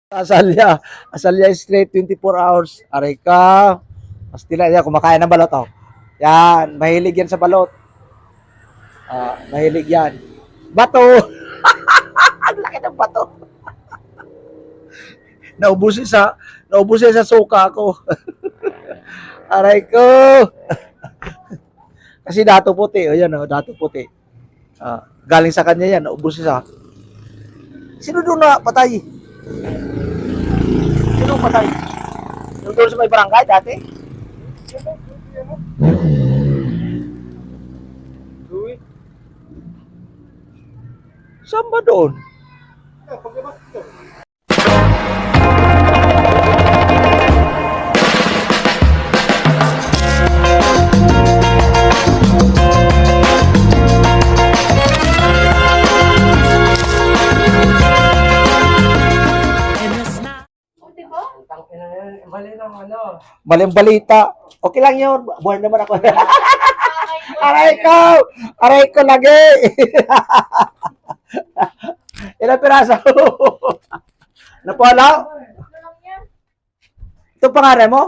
Asalya. Asalya straight 24 hours. Aray ka. Pastila yan. Kumakain ng balot, oh. Yan. Mahilig yan sa balot. Mahilig yan. Bato. Ang laki ng bato. Naubusin sa suka ko. Aray ko. Kasi dato puti. O yan, oh, dato puti. Galing sa kanya yan. Naubusin sa. Sino doon na patay? Sino patay? Yung doon sa may barangay dati? Saan ba doon? Maling balita. Okay lang yun. Buwan naman ako. Aray ko lagi. Ilang piraso? Napala? Ito pangalan mo?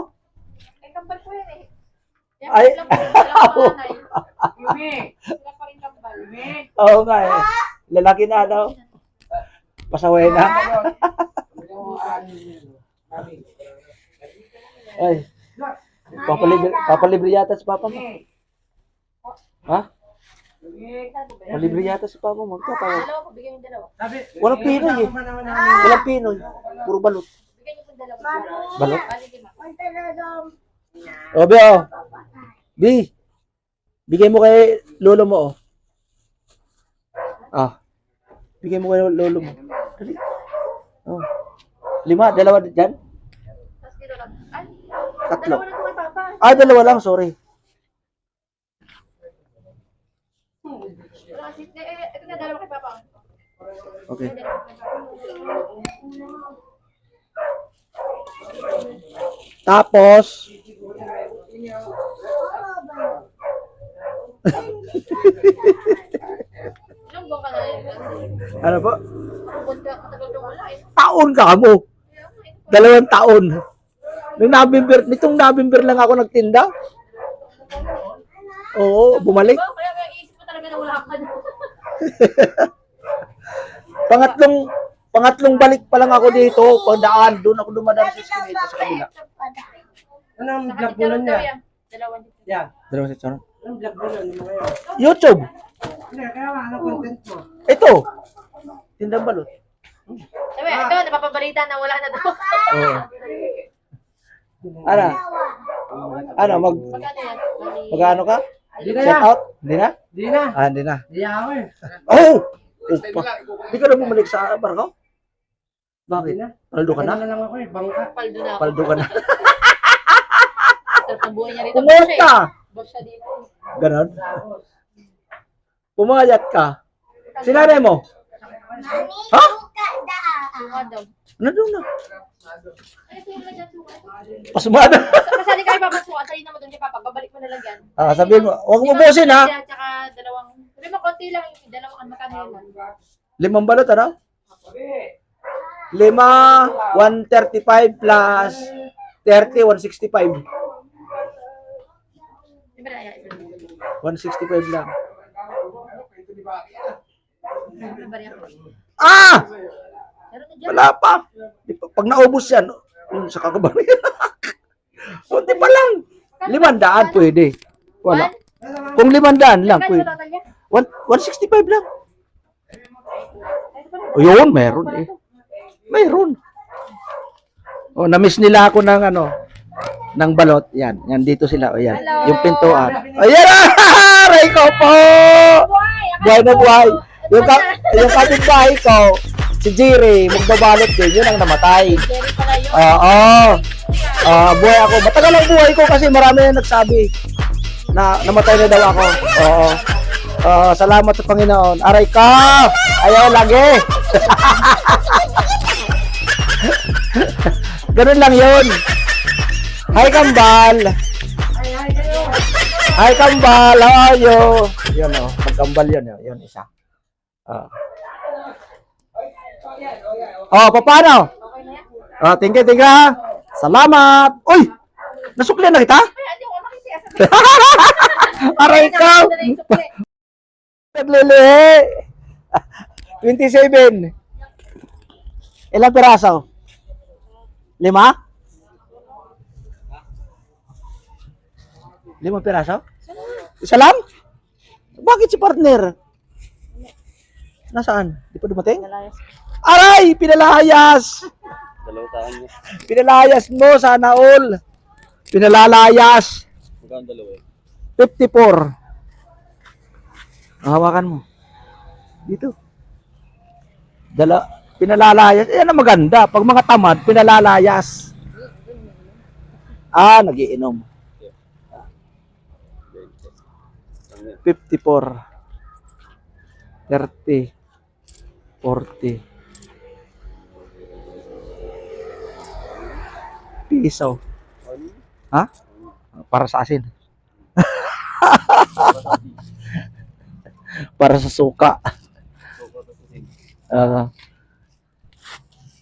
Ay, kambal ko yan eh. Yan, Ay. lang po, walang panganay. Wala pa rin kambal. Oo nga eh. Lalaki na ano. Pasaway na. Ay. Papalibre yata si Papa mo. Ha? Palibre yata si Papa mo. Magkatawa. Dalawa ko, bigyan yung dalawa. Walang pinoy eh. Walang pinoy. Puro balot. Bigyan yung dalawa. Balot? Bali, lima. O, Bi, oh. Bi. Bigay mo kay lolo mo, oh. Bigay mo kay lolo mo. Dali. Oh. 5, dalawa dyan? Tapos dito lang. Ay, 3. dalawa na ito kay Papa. Dalawa lang, sorry. Wala kasi, ito na dalawa kay Papa. Okay. Tapos, Ilang buwan ka na rin? ano po? Buwan ka, matagal kang wala eh. Taon ka mo. Kaya nga, 2 taon. Nitong November lang ako nagtinda. Oo, bumalik. diba? Kaya iisip mo talaga na wala ka na. Pangatlong balik pa lang ako dito. Pagdaan, doon ako dumadaan sa Eskinita sa kabila. Anong vlog mo Nakatitiraw nun daw yan? yan. Dalawa dito. Yeah. Dalawa sa tsara. Anong vlog mo nun? Ano ngayon? YouTube. Hindi, kaya nga, anong content mo? Ito. Tindang balot. Sabi, ito, napapabalita na wala na daw. Oo. Ano? Ano, Magkano yan? mag-ano ka? Hindi na Shout yan. out? Hindi na? Hindi na. Hindi na. Hindi ako eh. Oh! Hindi ka na bumalik sa barko? Bakit? Hindi na. Paldo ka Ano na? na lang ako eh, bangka. Paldo na ako. Paldo ka na. Sarap ng buhay niya rito. Pumayat ka! Boss siya dito. Ganon? Pumayat ka. Sinanay mo? Ha? Suka daw. Nandun na. Ay, ito yung lagyan suka. Pasumada. Kasali kayo Papa suka. Salin naman doon kay Papa. Babalik mo na lang yan. Sabihin mo, huwag mo busin ha. Tsaka dalawang, sabi mo, konti lang yung dalawang magkano yun. 5 balot, ano? 5, 135 plus 30, 165. Siyempre, ay, 165 lang. ano ba rin ako? Wala Meron na dyan. pa. Pag naubos yan, sa kakabari. Kunti pa lang. 500 pwede. Wala. Kung 500 lang Magkano pwede. total niya? 165 lang. Ay, ito pala. O yun, meron eh. Meron. O, na-miss nila ako ng ng balot. Yan. Yan dito sila. O yan. Hello. Yung pintuan. Ayan Aray ko po! Buhay na buhay. Yung kapitbahay ko, si Jerry, magbabalot din. Yun ang namatay. Jerry pala yun. Buhay ako. Matagal ang buhay ko kasi marami na nagsabi na namatay na daw ako. Oo. Salamat sa Panginoon. Aray ka! Ayaw lagi. Ganun lang yun. Hi, Kambal. Hi, Kambal. How are you? Yun o. Magkambal yun. Yun isa. Paano? Okay na yan? Thank you, ha. Salamat. Uy! Nasuklian na kita? Kaya hindi ko makikita. Aray ka! Naglilihi! 27. Ilang piraso? 5? 5 piraso? Isa lang? Bakit si partner? Nasaan? Di pa dumating? Aray! Pinalayas! Pinalayas mo, sana all. Pinalalayas. Magkano dalawa? 54. Hawakan mo. Dito. Pinalalayas. Yan ang maganda. Pag mga tamad, pinalalayas. Nagiinom. 54. 30. 40. Piso. Ha? Para sa asin. Para sa suka.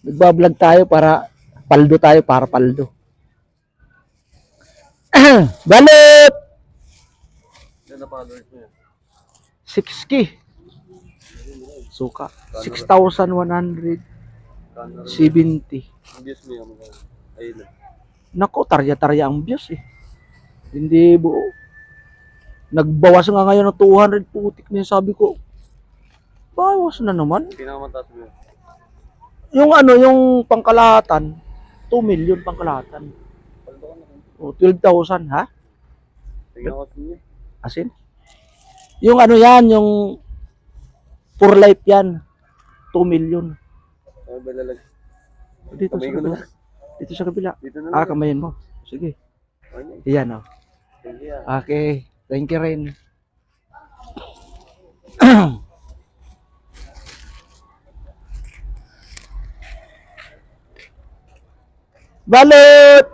Nagbablog tayo para paldo tayo, para paldo. Balit! Yan na followers mo yan. 6K. Suka. 6,170. Ang views mo yan. Ayun na. Nako, tarya-tarya ang views eh. Hindi buo. Nagbawas nga ngayon ng 200 putik na yun. Sabi ko, bawas na naman. Pinakamantas mo yan. Yung pangkalahatan, 2 million pangkalahatan. O, 12,000, ha? Tingnan ko sa inyo. Asin? Yung yan, yung for life yan, 2 million. Ano ba lalag? Dito Kamay sa ko na. kabila. Dito sa kabila. Dito na lang. Kamayin mo. Sige. Ayun. Iyan, oh. Thank you. Okay. Thank you rin. Balot!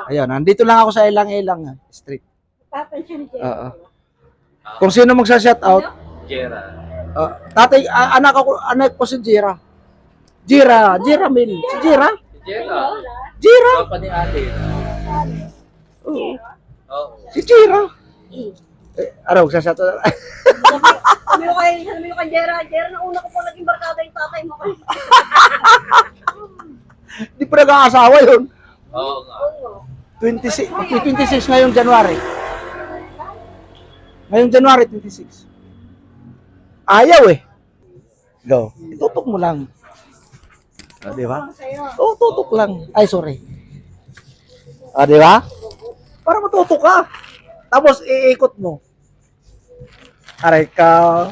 Ayun, nandito lang ako sa Ilang-Ilang Street. Oo. Kung sino magsa-shout out, Jera. tatay, anak ko si Jira. Jira Mil. Si Jira? Jera. Jira? Papa ni ate. Oo. Oo. Si Jira. Ano, magsa-shout out? Sabi ko kay Jera, na una ko po naging barkada yung tatay mo kayo. Di pa nag-aasawa yun. Oo nga. 26 ngayong January. Ngayong January 26. Ayaw eh. Go. Itutok mo lang. Di ba? Oo, tutok lang. Ay, sorry. Di ba? Para matutok ka. Tapos iikot mo. Aray ka.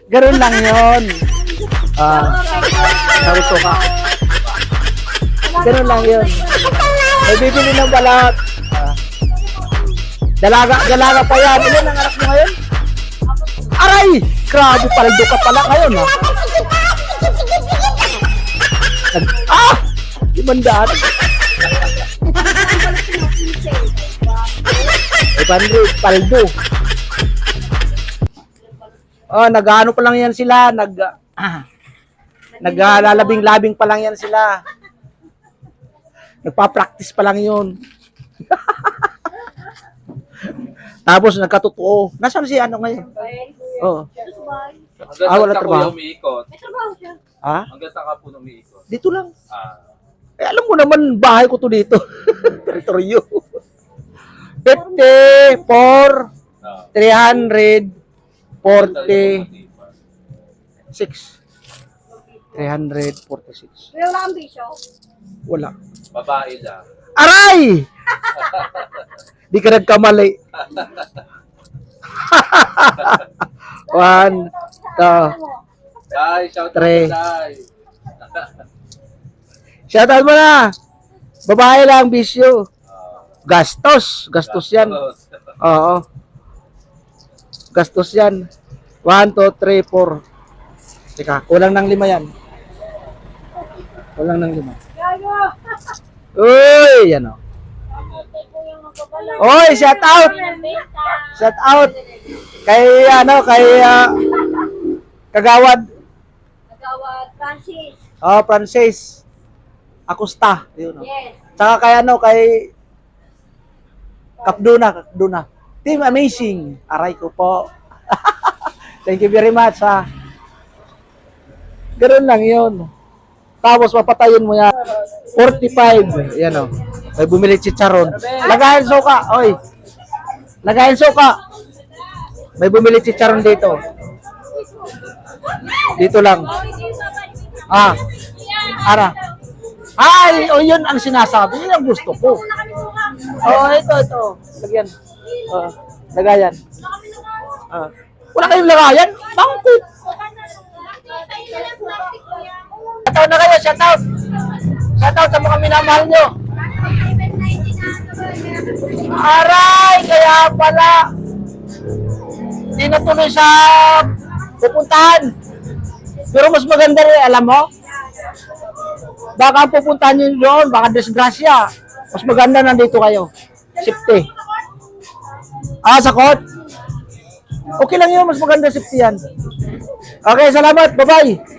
Ganun lang yun. Naruto ka. Ganun lang yun. May bibili ng balat. Dalaga pa yan. Ilan ang anak mo ngayon? Aray! Grabe, paldo ka pala ngayon, ha? 500. 500, paldo. Nag-ano pa lang yan sila, naglalabing-labing pa lang yan sila. Nagpa-practice pa lang yun. Tapos nagkatotoo. Nasaan si ano ngayon? Oo. Wala Hanggang sa trabaho. kuya umiikot. Ha? Hanggang sa ka po umiikot. Dito lang. Ah. Alam mo naman, bahay ko to dito. Teritoryo. 54, 346. 346. Pero wala kang bisyo. Wala. Babae lang. Aray! Di ka nagkamali. 1, 2, Dai, shout out Tre. to Dai. shoutout mo na. Babae lang, bisyo. Gastos. Gastos yan. Oo. Gastos yan. 1, 2, 3, 4. Teka, kulang ng 5 yan. Kulang ng 5. Uy, yan o. Oy, shout out. Shout out. Kay Kagawad. Nagawad Francis. Oh, Francis. Acosta. Yun, oh. Yes. Tsaka kay Kapduna. Team Amazing. Aray ko po. Thank you very much, ha. Ganoon lang yun. Tapos papatayin mo yan. 45. Yan, oh. May bumili chicharon. Lagayan suka. Oy. Lagayan suka. May bumili chicharon dito. Dito lang. Ah. Ara. Ay, o yun ang sinasabi. Yun ang gusto ko. Ito. Lagyan. Lagayan. Wala kayong lagayan? Bangkot. Shoutout na kayo, shoutout. Shoutout sa mga minamahal nyo. Aray, kaya pala. Hindi natuloy sa pupuntahan. Pero mas maganda rin, alam mo? Baka ang pupuntahan nyo doon, baka disgrasya. Mas maganda nandito kayo. Safety. Sakot? Okay lang yun, mas maganda safety yan. Okay, salamat. Bye-bye.